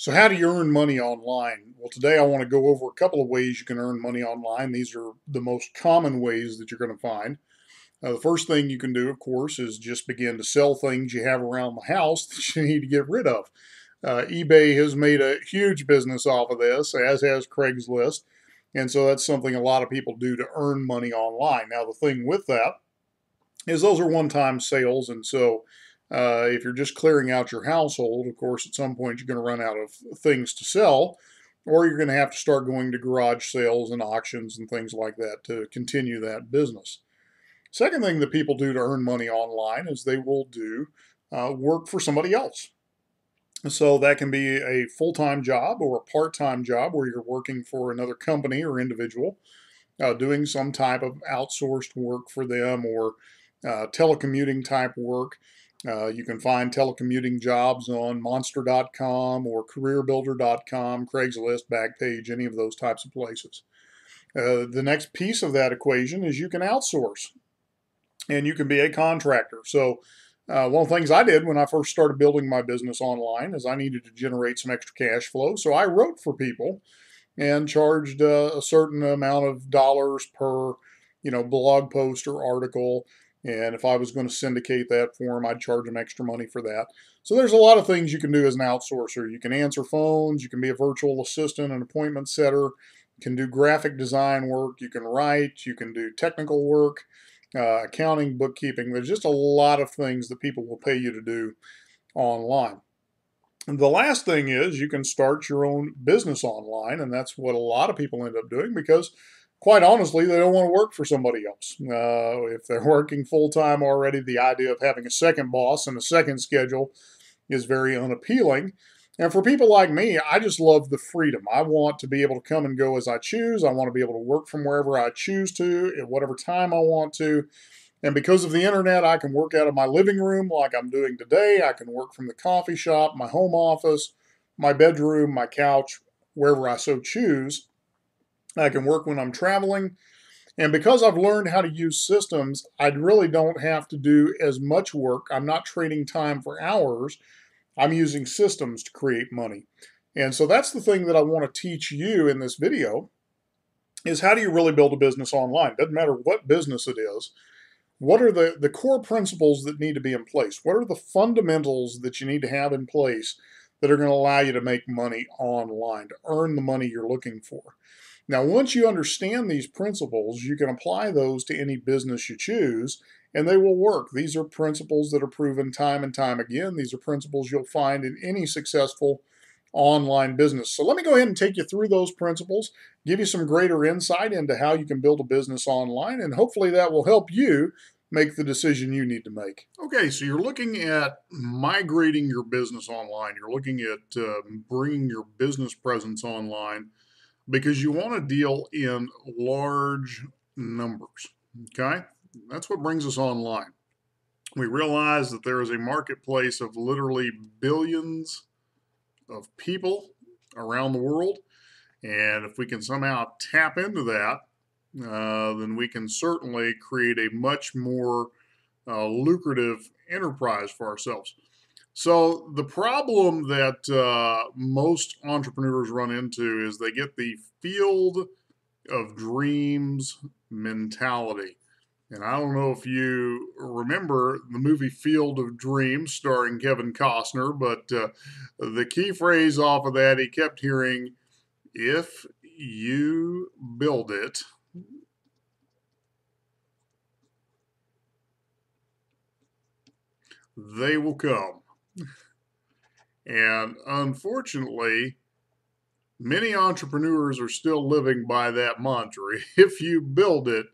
So how do you earn money online? Well, today I want to go over a couple of ways you can earn money online. These are the most common ways that you're going to find. The first thing you can do, of course, is just begin to sell things you have around the house that you need to get rid of. eBay has made a huge business off of this, as has Craigslist. And so that's something a lot of people do to earn money online. Now, the thing with that is those are one-time sales, and so if you're just clearing out your household, of course, at some point you're going to run out of things to sell, or you're going to have to start going to garage sales and auctions and things like that to continue that business. Second thing that people do to earn money online is they will do work for somebody else. So that can be a full-time job or a part-time job where you're working for another company or individual, doing some type of outsourced work for them or telecommuting type work. You can find telecommuting jobs on monster.com or careerbuilder.com, Craigslist, Backpage, any of those types of places. The next piece of that equation is you can outsource and you can be a contractor. So one of the things I did when I first started building my business online is I needed to generate some extra cash flow. So I wrote for people and charged a certain amount of dollars per, blog post or article. And if I was going to syndicate that for them, I'd charge them extra money for that. So there's a lot of things you can do as an outsourcer. You can answer phones, you can be a virtual assistant, an appointment setter, you can do graphic design work, you can write, you can do technical work, accounting, bookkeeping. There's just a lot of things that people will pay you to do online. And the last thing is you can start your own business online, and that's what a lot of people end up doing because, quite honestly, they don't want to work for somebody else. If they're working full time already, the idea of having a second boss and a second schedule is very unappealing. And for people like me, I just love the freedom. I want to be able to come and go as I choose. I want to be able to work from wherever I choose to, at whatever time I want to. And because of the internet, I can work out of my living room like I'm doing today. I can work from the coffee shop, my home office, my bedroom, my couch, wherever I so choose. I can work when I'm traveling. And because I've learned how to use systems, I really don't have to do as much work. I'm not trading time for hours. I'm using systems to create money. And so that's the thing that I want to teach you in this video is how do you really build a business online? Doesn't matter what business it is. What are the core principles that need to be in place? What are the fundamentals that you need to have in place that are going to allow you to make money online, to earn the money you're looking for? Now, once you understand these principles, you can apply those to any business you choose, and they will work. These are principles that are proven time and time again. These are principles you'll find in any successful online business. So let me go ahead and take you through those principles, give you some greater insight into how you can build a business online, and hopefully that will help you make the decision you need to make. Okay, so you're looking at migrating your business online. You're looking at bringing your business presence online because you want to deal in large numbers. Okay, that's what brings us online. We realize that there is a marketplace of literally billions of people around the world. And if we can somehow tap into that, then we can certainly create a much more lucrative enterprise for ourselves. So the problem that most entrepreneurs run into is they get the field of dreams mentality. And I don't know if you remember the movie Field of Dreams starring Kevin Costner, but the key phrase off of that, he kept hearing, if you build it, they will come. And unfortunately, many entrepreneurs are still living by that mantra. If you build it,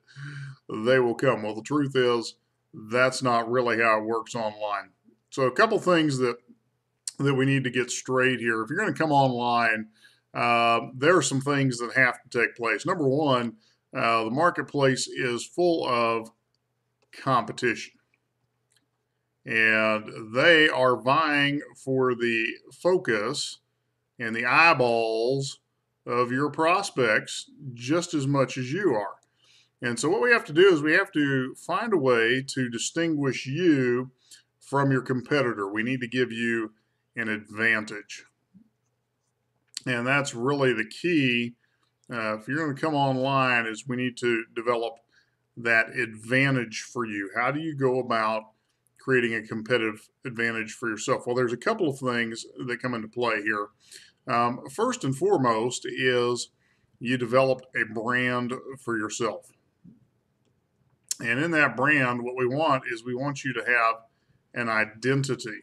they will come. Well, the truth is, that's not really how it works online. So a couple things that we need to get straight here. If you're going to come online, there are some things that have to take place. Number one, the marketplace is full of competition. And they are vying for the focus and the eyeballs of your prospects just as much as you are. And so what we have to do is we have to find a way to distinguish you from your competitor. We need to give you an advantage. And that's really the key. If you're going to come online, is we need to develop that advantage for you. How do you go about creating a competitive advantage for yourself? Well, there's a couple of things that come into play here. First and foremost is you developed a brand for yourself. And in that brand, what we want is we want you to have an identity.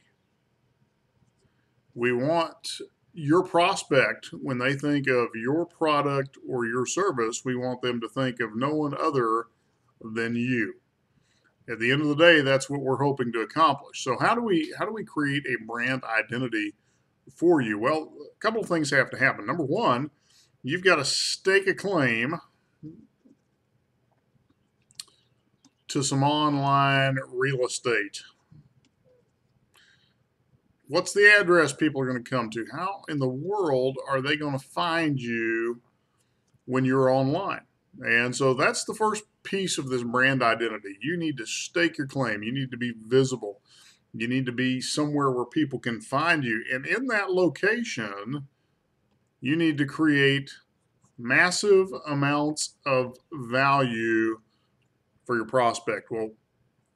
We want your prospect, when they think of your product or your service, we want them to think of no one other than you. At the end of the day, that's what we're hoping to accomplish. So how do we create a brand identity for you? Well, a couple of things have to happen. Number one, you've got to stake a claim to some online real estate. What's the address people are going to come to? How in the world are they going to find you when you're online? And so that's the first piece of this brand identity. You need to stake your claim. You need to be visible. You need to be somewhere where people can find you. And in that location, you need to create massive amounts of value for your prospect. Well,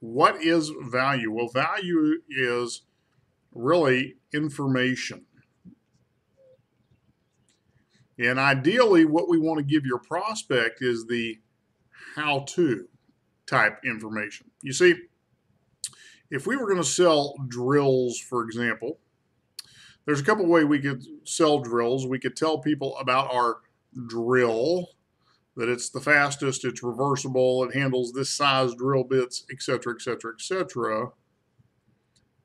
what is value? Well, value is really information. And ideally, what we want to give your prospect is the how-to type information. You see, if we were going to sell drills, for example, there's a couple of ways we could sell drills. We could tell people about our drill, that it's the fastest, it's reversible, it handles this size drill bits, etc., etc., etc.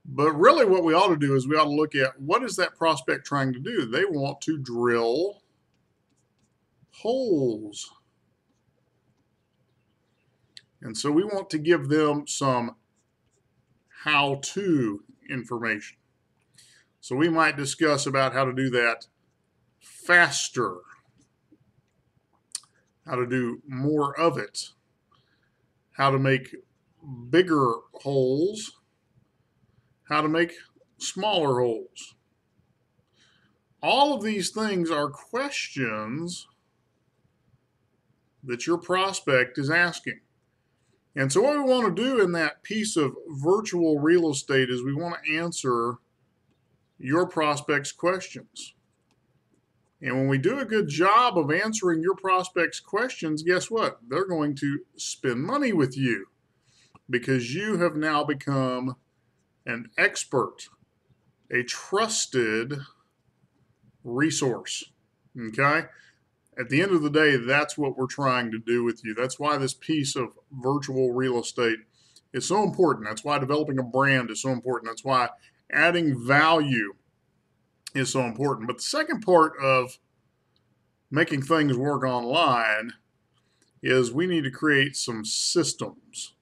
But really what we ought to do is we ought to look at what is that prospect trying to do? They want to drill holes. And so we want to give them some how-to information. So we might discuss about how to do that faster, how to do more of it, how to make bigger holes, how to make smaller holes. All of these things are questions that your prospect is asking. And so what we want to do in that piece of virtual real estate is we want to answer your prospect's questions. And when we do a good job of answering your prospect's questions, guess what? They're going to spend money with you because you have now become an expert, a trusted resource. Okay? At the end of the day, that's what we're trying to do with you. That's why this piece of virtual real estate is so important. That's why developing a brand is so important. That's why adding value is so important. But the second part of making things work online is we need to create some systems.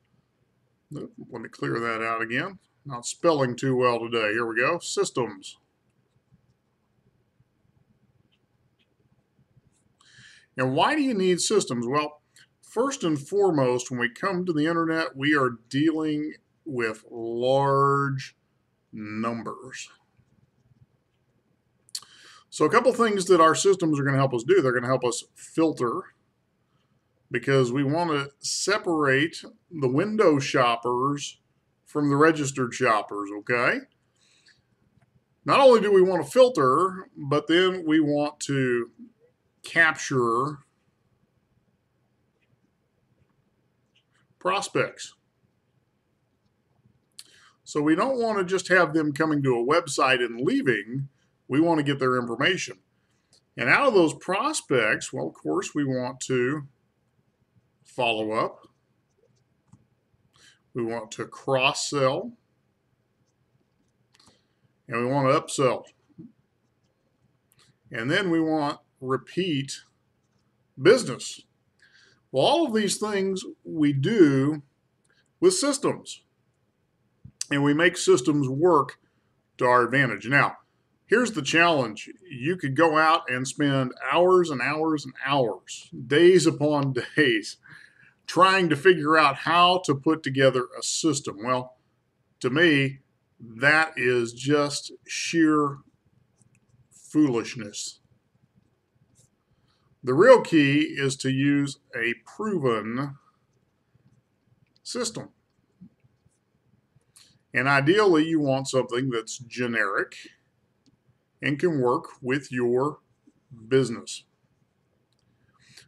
Let me clear that out again. Not spelling too well today. Here we go. Systems. And why do you need systems? Well, first and foremost, when we come to the internet, we are dealing with large numbers. So a couple things that our systems are going to help us do. They're going to help us filter, because we want to separate the window shoppers from the registered shoppers, okay? Not only do we want to filter, but then we want to capture prospects. So we don't want to just have them coming to a website and leaving. We want to get their information. And out of those prospects, well, of course, we want to follow up. We want to cross-sell. And we want to upsell. And then we want repeat business. Well, all of these things we do with systems. And we make systems work to our advantage. Now, here's the challenge. You could go out and spend hours and hours and hours, days upon days, trying to figure out how to put together a system. Well, to me, that is just sheer foolishness. The real key is to use a proven system. And ideally, you want something that's generic and can work with your business.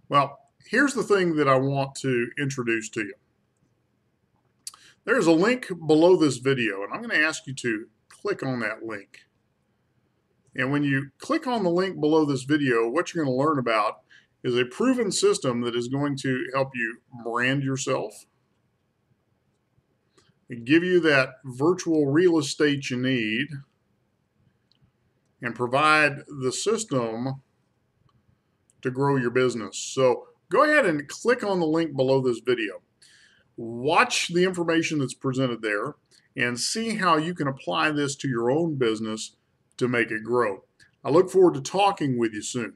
Well, here's the thing that I want to introduce to you. There's a link below this video, and I'm going to ask you to click on that link. And when you click on the link below this video, what you're going to learn about is a proven system that is going to help you brand yourself, and give you that virtual real estate you need, and provide the system to grow your business. So go ahead and click on the link below this video. Watch the information that's presented there and see how you can apply this to your own business to make it grow. I look forward to talking with you soon.